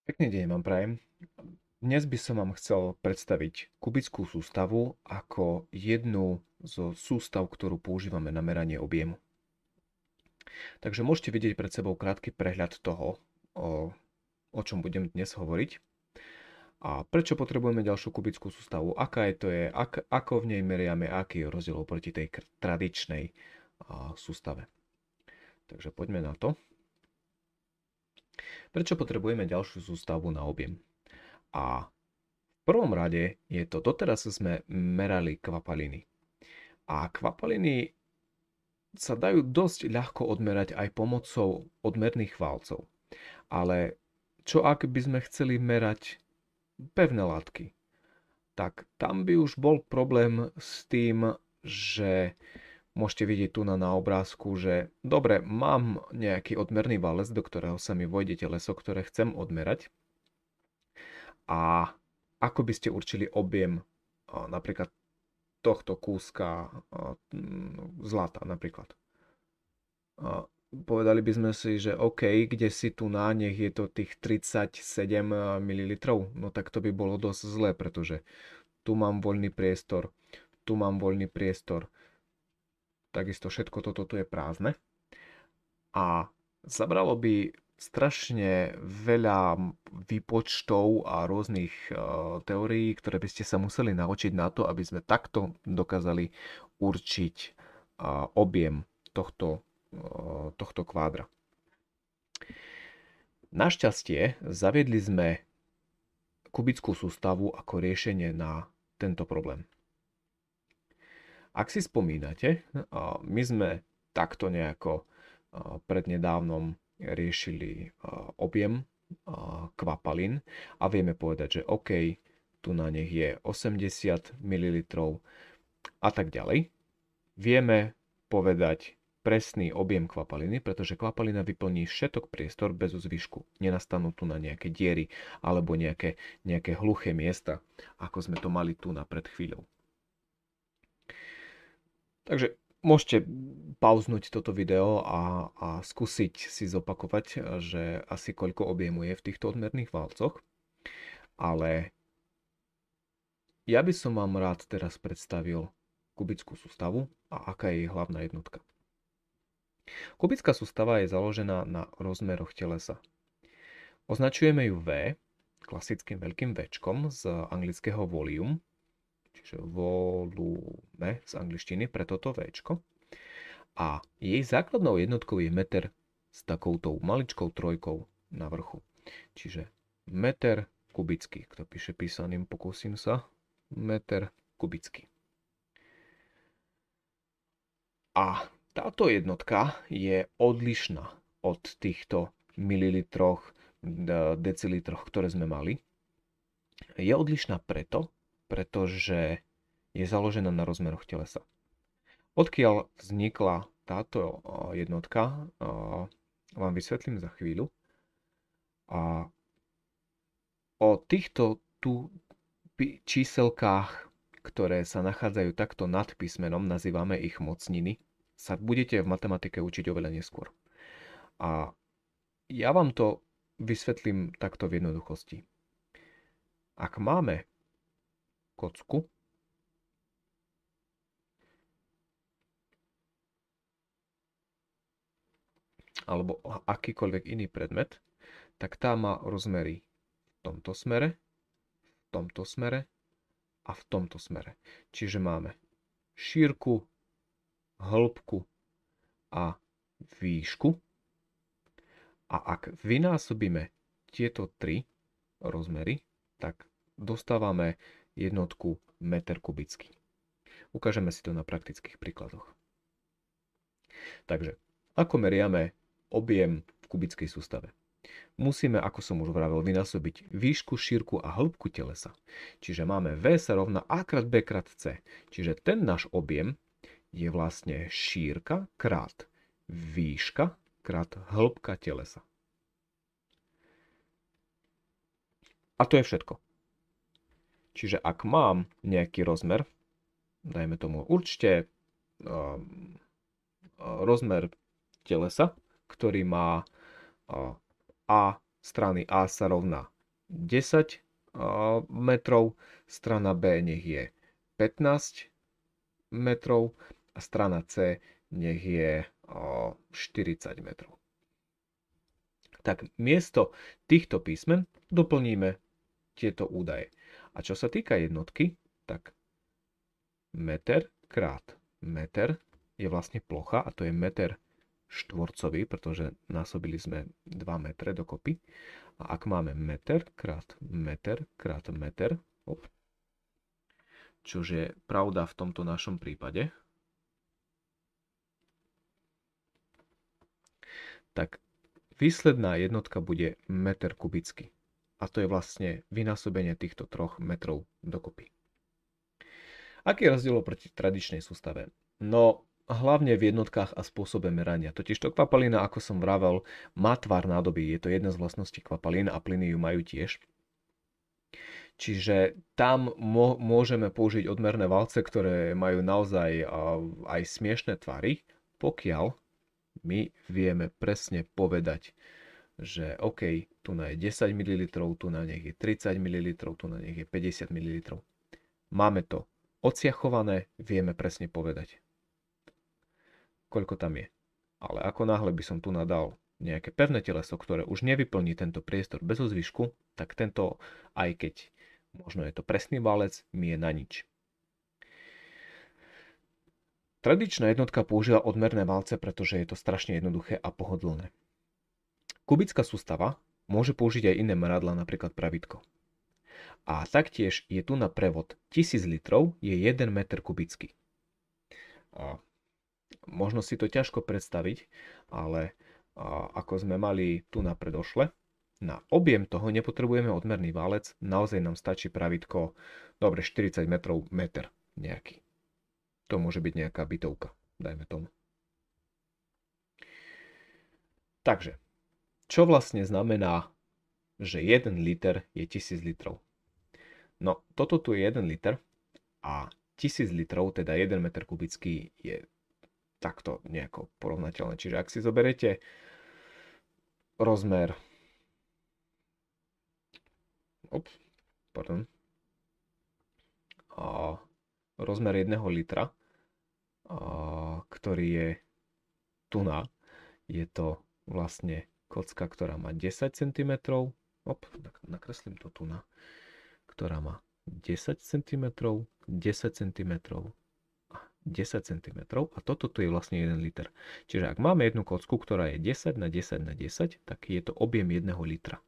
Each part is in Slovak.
Pekný deň vám prajem. Dnes by som vám chcel predstaviť kubickú sústavu ako jednu zo sústav, ktorú používame na meranie objemu. Takže môžete vidieť pred sebou krátky prehľad toho, o čom budem dnes hovoriť. A prečo potrebujeme ďalšiu kubickú sústavu, aká je to je, ako v nej meriame, aký je rozdiel oproti tej tradičnej sústave. Takže poďme na to. Prečo potrebujeme ďalšiu sústavu na objem? A v prvom rade je to, doteraz sme merali kvapaliny. A kvapaliny sa dajú dosť ľahko odmerať aj pomocou odmerných válcov. Ale čo ak by sme chceli merať pevné látky? Tak tam by už bol problém s tým, že môžete vidieť tu na obrázku, že dobre, mám nejaký odmerný válec, do ktorého sa mi vojde teleso, ktoré chcem odmerať. A ako by ste určili objem napríklad tohto kúska zlata napríklad? Povedali by sme si, že OK, kde si tu na, nech je to tých 37 ml, no tak to by bolo dosť zlé, pretože tu mám voľný priestor, tu mám voľný priestor, takisto všetko toto tu je prázdne. A zabralo by strašne veľa výpočtov a rôznych teórií, ktoré by ste sa museli naučiť na to, aby sme takto dokázali určiť objem tohto kvádra. Našťastie zaviedli sme kubickú sústavu ako riešenie na tento problém. Ak si spomínate, my sme takto nejako prednedávnom riešili objem kvapalín a vieme povedať, že OK, tu na nich je 80 ml a tak ďalej. Vieme povedať presný objem kvapaliny, pretože kvapalina vyplní všetok priestor bez zvyšku. Nenastanú tu na nejaké diery alebo nejaké hluché miesta, ako sme to mali tu na pred chvíľou. Takže môžete pauznúť toto video a skúsiť si zopakovať, že asi koľko objemu je v týchto odmerných válcoch. Ale ja by som vám rád teraz predstavil kubickú sústavu a aká je jej hlavná jednotka. Kubická sústava je založená na rozmeroch telesa. Označujeme ju V, klasickým veľkým Včkom z anglického volume, čiže volume z angličtiny pre toto Včko. A jej základnou jednotkou je meter s takouto maličkou trojkou na vrchu. Čiže meter kubický. Kto píše písaným, pokúsim sa. Meter kubický. A táto jednotka je odlišná od týchto mililitroch, decilitroch, ktoré sme mali. Je odlišná pretože je založená na rozmeroch telesa. Odkiaľ vznikla táto jednotka, vám vysvetlím za chvíľu. A o týchto tu číselkách, ktoré sa nachádzajú takto nad písmenom, nazývame ich mocniny, sa budete v matematike učiť oveľa neskôr. A ja vám to vysvetlím takto v jednoduchosti. Ak máme kocku, alebo akýkoľvek iný predmet, tak tá má rozmery v tomto smere, v tomto smere a v tomto smere. Čiže máme šírku, hĺbku a výšku. A ak vynásobíme tieto tri rozmery, tak dostávame jednotku meter kubický. Ukážeme si to na praktických príkladoch. Takže, ako meriame objem v kubickej sústave? Musíme, ako som už vravel, vynásobiť výšku, šírku a hĺbku telesa. Čiže máme V sa rovná A krát B krát C. Čiže ten náš objem je vlastne šírka krát výška krát hĺbka telesa. A to je všetko. Čiže ak mám nejaký rozmer, dajme tomu určite rozmer telesa, ktorý má A strany A sa rovná 10 metrov, strana B nech je 15 metrov a strana C nech je 40 metrov. Tak miesto týchto písmen doplníme tieto údaje. A čo sa týka jednotky, tak meter krát meter je vlastne plocha a to je meter štvorcový, pretože násobili sme 2 metre dokopy. A ak máme meter krát meter krát meter, čož je pravda v tomto našom prípade, tak výsledná jednotka bude meter kubický. A to je vlastne vynásobenie týchto 3 metrov dokopy. Aký je rozdiel oproti tradičnej sústave? No, hlavne v jednotkách a spôsobe merania. Totižto kvapalina, ako som vravel, má tvar nádoby. Je to jedna z vlastností kvapalín a plyny ju majú tiež. Čiže tam môžeme použiť odmerné valce, ktoré majú naozaj aj smiešné tvary, pokiaľ my vieme presne povedať, že OK, tu na je 10 ml, tu na nech je 30 ml, tu na nech je 50 ml. Máme to odsiachované, vieme presne povedať, koľko tam je. Ale ako náhle by som tu nadal nejaké pevné teleso, ktoré už nevyplní tento priestor bez ozvyšku, tak tento, aj keď možno je to presný valec, mi je na nič. Tradičná jednotka používa odmerné valce, pretože je to strašne jednoduché a pohodlné. Kubická sústava môže použiť aj iné meradlá, napríklad pravítko. A taktiež je tu na prevod 1000 litrov je 1 meter kubický. Možno si to ťažko predstaviť, ale ako sme mali tu na predošle, na objem toho nepotrebujeme odmerný válec, naozaj nám stačí pravítko, dobre 40 metrov, meter nejaký. To môže byť nejaká bytovka, dajme tomu. Takže, čo vlastne znamená, že 1 liter je 1000 litrov? No, toto tu je 1 liter a 1000 litrov, teda 1 meter kubický, je takto nejako porovnateľné. Čiže ak si zoberiete rozmer rozmer 1 litra, ktorý je tu na, je to vlastne kocka, ktorá má 10 cm, nakreslím to tu na, ktorá má 10 cm, 10 cm, 10 cm a toto tu je vlastne 1 liter. Čiže ak máme jednu kocku, ktorá je 10 na 10 na 10, tak je to objem 1 litra.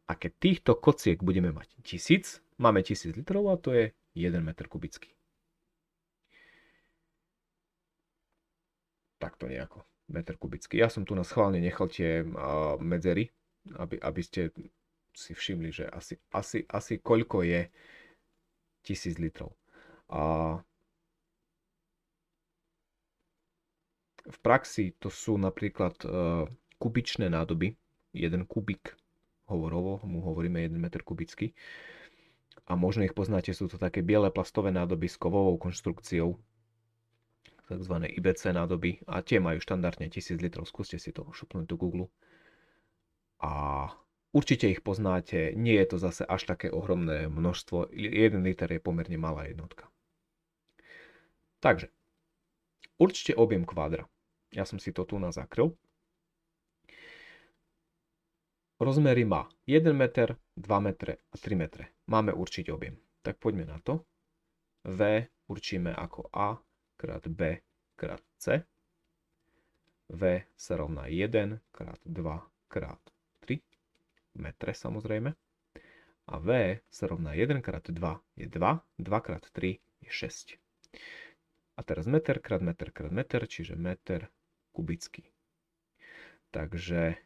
A keď týchto kociek budeme mať 1000, máme 1000 litrov a to je 1 meter kubický. Takto nejako, meter kubický. Ja som tu na schválne nechal tie medzery, aby ste si všimli, že asi koľko je 1000 litrov. V praxi to sú napríklad kubičné nádoby, 1 kubík, hovorovo mu hovoríme 1 meter kubický. A možno ich poznáte, sú to také biele plastové nádoby s kovovou konštrukciou, takzvané IBC nádoby, a tie majú štandardne 1000 litrov. Skúste si to šupnúť do Google. A určite ich poznáte, nie je to zase až také ohromné množstvo, 1 liter je pomerne malá jednotka. Takže, určite objem kvádra. Ja som si to tu zakryl. Rozmery má 1 meter, 2 metre a 3 metre. Máme určiť objem. Tak poďme na to. V určíme ako A krát B krát C. V sa rovná 1 krát 2 krát 3 metre samozrejme. A V sa rovná 1 krát 2 je 2, 2 krát 3 je 6. A teraz meter krát meter krát meter, čiže meter kubický. Takže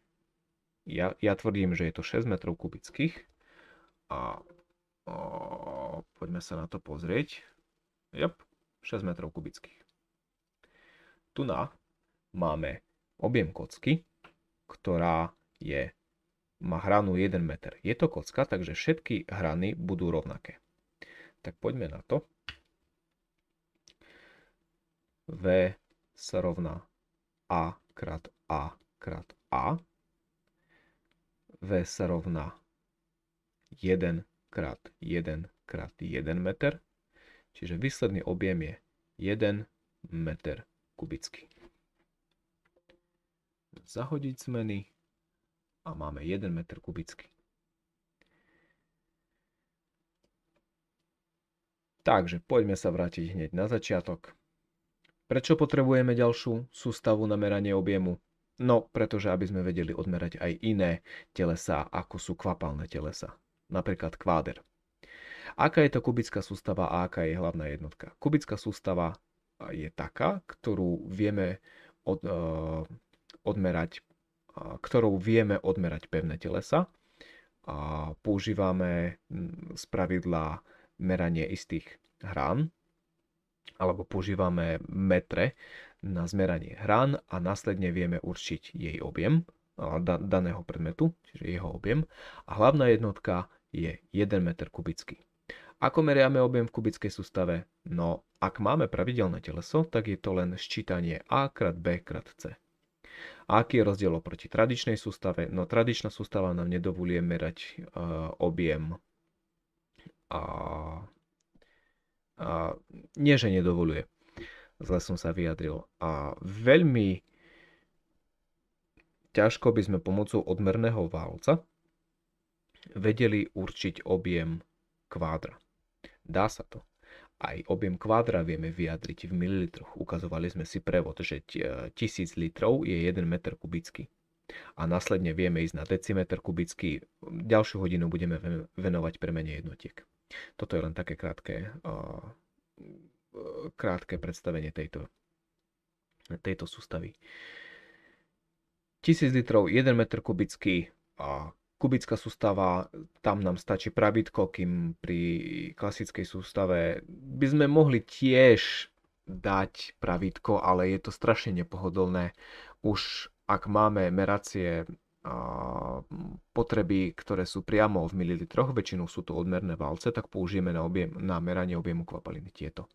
ja tvrdím, že je to 6 metrov kubických a poďme sa na to pozrieť. 6 metrov kubických. Tu máme objem kocky, ktorá má hranu 1 meter. Je to kocka, takže všetky hrany budú rovnaké. Tak poďme na to. V sa rovná A krát A krát A. V sa rovná 1 krát 1 krát 1 meter, čiže výsledný objem je 1 meter kubický. Zahodiť zmeny a máme 1 meter kubický. Takže poďme sa vrátiť hneď na začiatok. Prečo potrebujeme ďalšiu sústavu na meranie objemu? No, pretože aby sme vedeli odmerať aj iné telesá, ako sú kvapalné telesá. Napríklad kváder. Aká je to kubická sústava a aká je hlavná jednotka? Kubická sústava je taká, ktorou vieme odmerať pevné telesa. A používame spravidla meranie istých hrán, alebo používame metre na zmeranie hrán a následne vieme určiť jej objem daného predmetu, čiže jeho objem. A hlavná jednotka je 1 meter kubický. Ako meriame objem v kubickej sústave? No, ak máme pravidelné teleso, tak je to len sčítanie A krát B krát C. A aký je rozdiel oproti tradičnej sústave? No, tradičná sústava nám nedovoluje merať objem nie, že nedovoluje. Zle som sa vyjadril. A veľmi ťažko by sme pomocou odmerného válca vedeli určiť objem kvádra. Dá sa to. Aj objem kvádra vieme vyjadriť v mililitroch. Ukazovali sme si prevod, že 1000 litrov je 1 meter kubický. A následne vieme ísť na decimeter kubický. Ďalšiu hodinu budeme venovať premene jednotiek. Toto je len také krátke predstavenie tejto sústavy. 1000 litrov, 1 meter kubický a kubická sústava, tam nám stačí pravítko, kým pri klasickej sústave by sme mohli tiež dať pravítko, ale je to strašne nepohodlné. Už ak máme meracie potreby, ktoré sú priamo v mililitroch, väčšinou sú to odmerné válce, tak použijeme na meranie objemu kvapaliny tieto.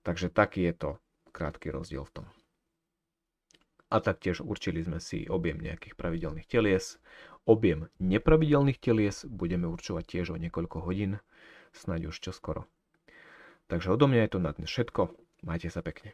Takže taký je to krátky rozdiel v tom. A taktiež určili sme si objem nejakých pravidelných telies. Objem nepravidelných telies budeme určovať tiež o niekoľko hodín, snáď už čoskoro. Takže odo mňa je to na dnes všetko. Majte sa pekne.